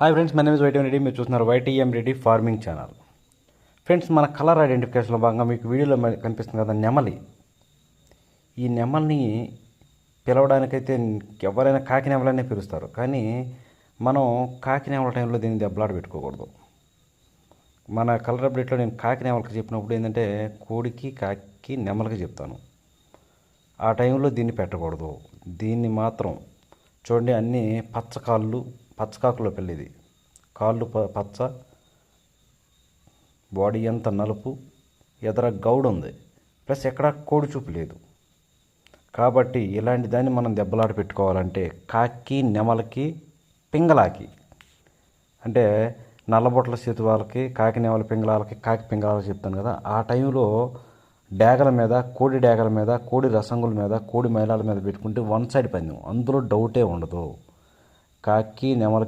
Hi friends, my name is YTM Reddy. మీరు చూస్తున్నారు YTM Reddy farming channel. Friends, మన colour ఐడెంటిఫికేషన్లో భాగంగా మీకు వీడియోలో కనిపిస్తుంది కదా నెమలి. ఈ నెమలిని పిలవడానికైతే ఎవరైనా కాకి నెమలనే పిలుస్తారు, కానీ మనం కాకి నెమల టైంలో దీన్ని దెబ్బలాట పెట్టుకోకూడదు. మన కలర్ అప్డేట్లో నేను కాకి నెమలకి చెప్పినప్పుడు ఏంటంటే కోడికి, కాకి, నెమలకి చెప్తాను. ఆ టైంలో దీన్ని పెట్టకూడదు. దీన్ని మాత్రం చూడండి, అన్నీ పచ్చకాకులో పెళ్ళిది. కాళ్ళు పచ్చ, బాడీ అంతా నలుపు, ఎదర గౌడు ఉంది, ప్లస్ ఎక్కడ కోడి చూపు లేదు. కాబట్టి ఇలాంటి దాన్ని మనం దెబ్బలాట పెట్టుకోవాలంటే కాకి, నెమలకి, పింగళాకి, అంటే నల్లబొట్ల చేతి వాళ్ళకి కాకి, నెమల, పింగళాలకి, కాకి పింగళాలకి చెప్తాను కదా, ఆ టైంలో డేగల మీద, కోడి రసంగుల మీద, కోడి మైలాల మీద పెట్టుకుంటే వన్ సైడ్ పందెం, అందులో డౌటే ఉండదు. కాకి, నెమలకి